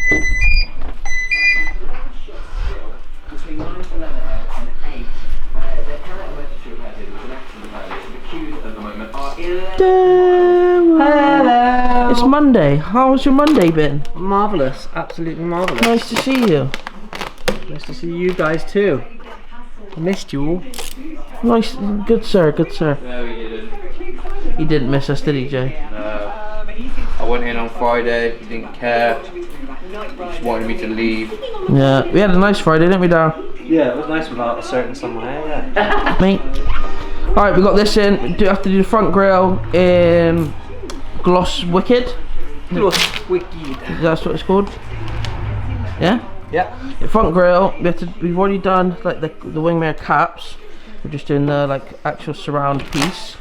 Between 9 and 11 and 8, their current emergency repair bid was an accident value. The queues at the moment are 11. Hello! It's Monday. How's your Monday been? Marvellous, absolutely marvellous. Nice to see you. Nice to see you guys too. I missed you all. Nice, good sir, good sir. No, he didn't. He didn't miss us, did he, Jay? No. I went in on Friday, he didn't care. He just wanted me to leave. Yeah, we had a nice Friday, didn't we, Darryl? Yeah, it was nice without a certain someone here, yeah. Mate. Alright, we got this in. We do have to do the front grille in Gloss Wicked. Gloss Wicked. That's what it's called. Yeah? Yeah. The front grille, we've already done like the wingmare caps. We're just doing the like actual surround piece.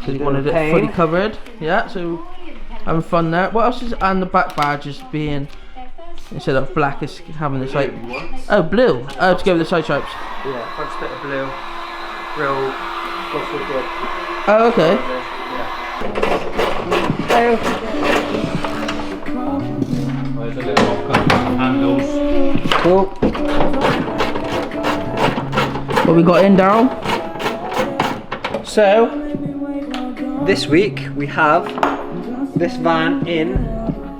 So we wanted it fully covered. Yeah, so having fun there. What else is, and the back badge is being, instead of black, is having this like, oh, blue. Oh, to go with the side stripes. Yeah, front split of blue. Real Gloss Wicked. Oh, okay. Yeah. There's a little off-cut handles. Cool. What we got in, Darryl? So, this week we have this van in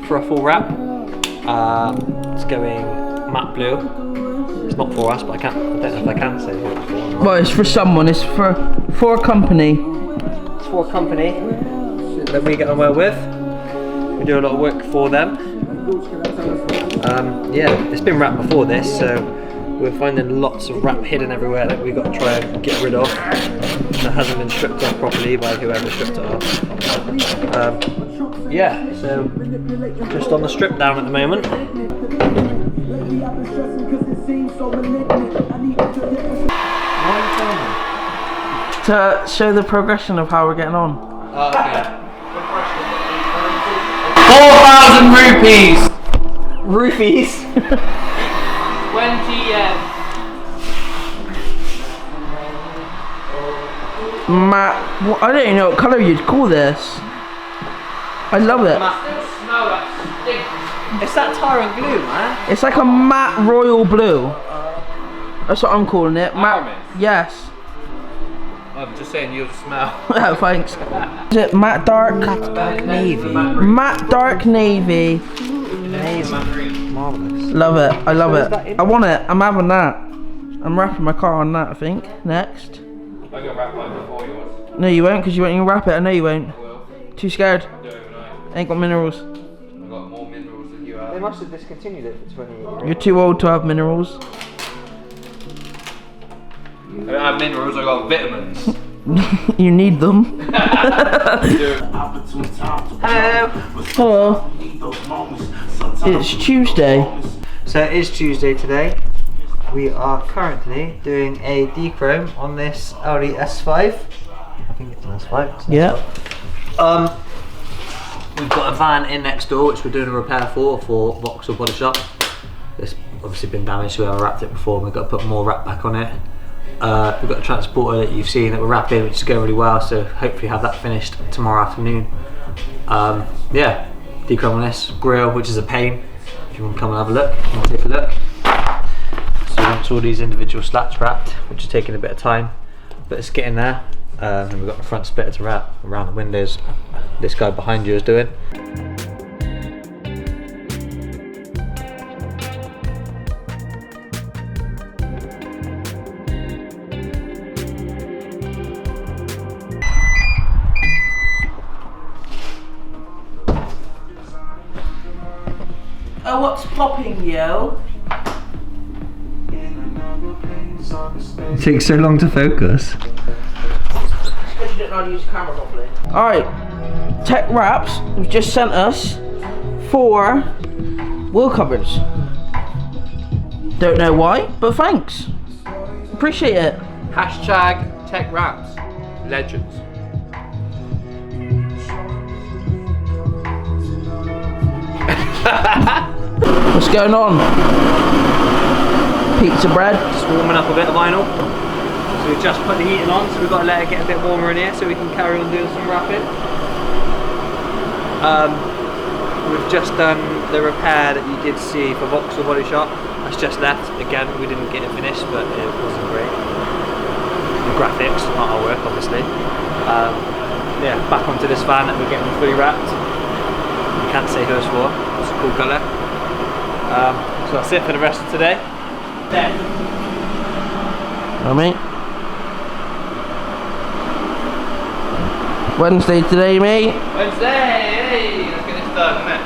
for a full wrap. It's going matte blue. It's not for us, but I don't know if I can say who it's for. Well, it's for someone. It's for a company. It's for a company that we get on well with. We do a lot of work for them. Yeah, it's been wrapped before this, so we're finding lots of wrap hidden everywhere that we've got to try and get rid of. That hasn't been stripped off properly by whoever stripped it off. Yeah, so just on the strip down at the moment. To show the progression of how we're getting on. Oh, okay. 4,000 rupees! Roofies! 20 yen. Matte, well, I don't even know what colour you'd call this. I love it. Smell that stink. It's that tyrant glue, man. It's like a matte royal blue. That's what I'm calling it. Matte. Armin. Yes. I'm just saying you'll smell. Oh, thanks. Is it matte dark? Navy. Matte dark navy. Marvellous. Love it. I love So is it. that it? I want it. I'm having that. I'm wrapping my car on that, I think. Next. I'm going to wrap mine before yours. No, you won't, because you won't even wrap it. I know you won't. I will. Too scared. I'll do it overnight. Ain't got minerals. I've got more minerals than you have. They must have discontinued it for 20 years. You're too old to have minerals. I don't have minerals, I've got vitamins. You need them. Hello! Hello. It's Tuesday. So it is Tuesday today. We are currently doing a dechrome on this Audi S5. I think it's an S5. It's an Yeah. S5. We've got a van in next door which we're doing a repair for Vauxhall Body Shop. It's obviously been damaged, so we wrapped it before and we've got to put more wrap back on it. We've got a transporter that you've seen that we're wrapping, which is going really well, so hopefully have that finished tomorrow afternoon. Yeah, dechrome on this grill, which is a pain. If you want to come and have a look, you can take a look. So once all these individual slats wrapped, which is taking a bit of time, but it's getting there. And we've got the front splitter to wrap around the windows. This guy behind you is doing. Oh, what's popping, yo? It takes so long to focus. Because you don't know how to use the camera properly. Alright, Tech Wraps have just sent us 4 wheel covers. Don't know why, but thanks. Appreciate it. Hashtag Tech Wraps. Legends. What's going on? Pizza bread. Just warming up a bit of vinyl. So we've just put the heating on, so we've got to let it get a bit warmer in here so we can carry on doing some wrapping. we've just done the repair that you did see for Vauxhall Body Shop. That's just left. Again, we didn't get it finished, but it wasn't great. The graphics, not our work, obviously. Yeah, back onto this van that we're getting fully wrapped. You can't say who it's for. It's a cool colour. So that's it for the rest of today. Mate. Wednesday today, mate. Wednesday! Hey, let's get this done, innit?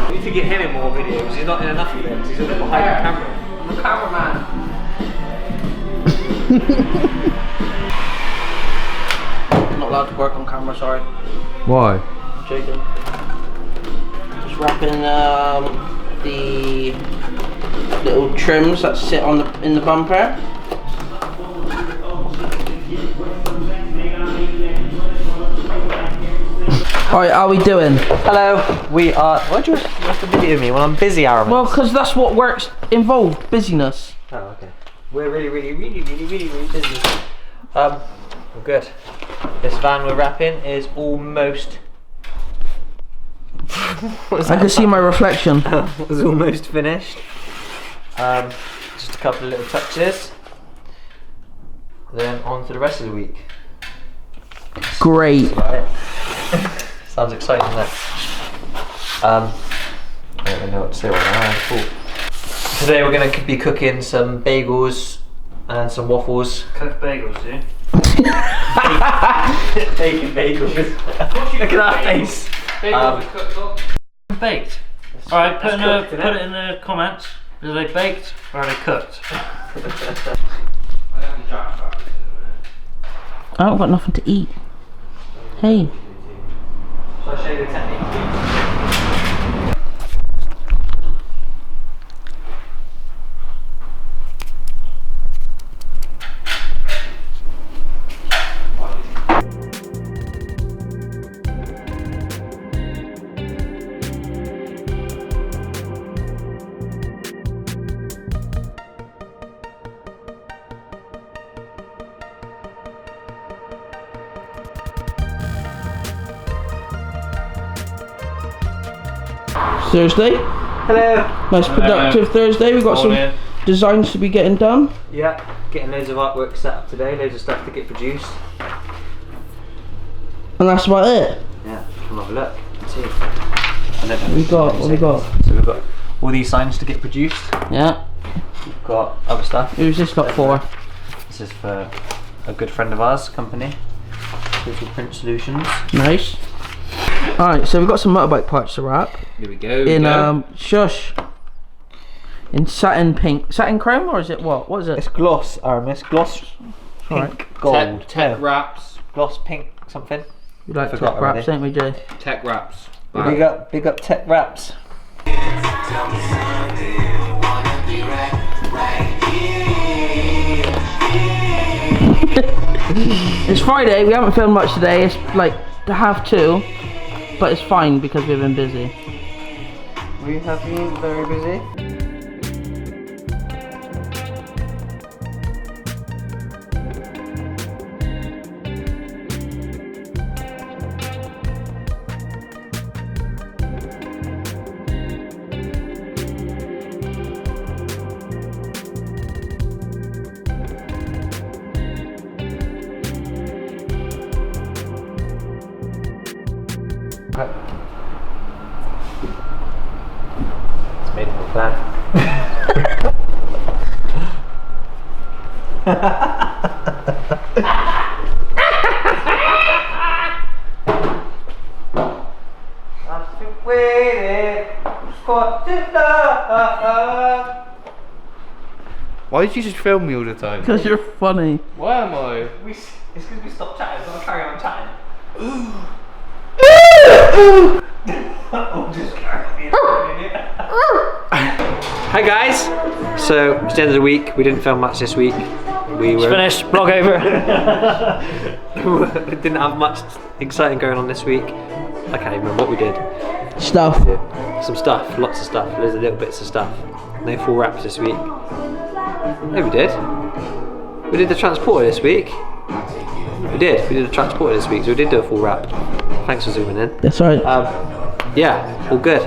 We need to get him in more videos. He's not in enough of them. He's a little behind the camera. I'm a cameraman. I'm not allowed to work on camera, sorry. Why? Joking. Just wrapping the little trims that sit on in the bumper. Alright, how are we doing? Hello. We are. Why do you have to video me when I'm busy, Aaron? Well, because that's what work's involved, busyness. Oh, okay. We're really busy. We're good. This van we're wrapping is almost. I can see my reflection. It's almost finished. Just a couple of little touches. Then on to the rest of the week. Great. Right. Sounds exciting, doesn't it? I don't really know what to say right now. Cool. Today we're going to be cooking some bagels and some waffles. Cooked bagels, yeah? Bacon bagels. Look at that face. Baked. Alright, put it in the comments. Are they baked or are they cooked? I haven't got nothing to eat. Hey. Shall I show you the technique? Thursday. Hello. Nice productive Thursday. We've got some designs to be getting done. Yeah, getting loads of artwork set up today, loads of stuff to get produced. And that's about it. Yeah, come have a look. Let's see. What have we got? So we've got all these signs to get produced. Yeah. We've got other stuff. Who's this got for? This is for a good friend of ours, company. Digital Print Solutions. Nice. Alright, so we've got some motorbike parts to wrap. Here we go. In shush. In satin pink. Satin chrome, or is it what? What is it? It's gloss, Aramis. Gloss pink Alright. gold. Tech wraps. Gloss pink something. We like Forgot tech wraps, don't we, Jay? Tech wraps. Big up Tech Wraps. It's Friday, we haven't filmed much today. It's like the 2:30, but it's fine because we've been busy. We have been very busy. It's made for plan. I've been waiting for too long. Why did you just film me all the time? Because you're funny. Why am I? It's because we stopped chatting, so I'll carry on chatting. Hi guys! So it's the end of the week. We didn't film much this week. We were Finished, vlog over. we didn't have much exciting going on this week. I can't even remember what we did. Stuff. Some stuff, lots of stuff. There's little bits of stuff. No full wraps this week. No, we did. We did the transporter this week. We did the transporter this week, so we did do a full wrap. Thanks for zooming in. That's right. yeah, all good.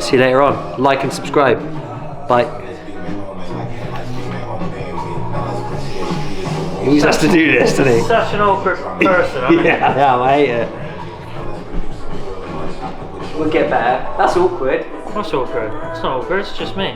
See you later on. Like and subscribe. Bye. He has to do this, doesn't he? Such an awkward person. Yeah, I hate it. We'll get better. That's awkward. What's awkward? It's not awkward, it's just me.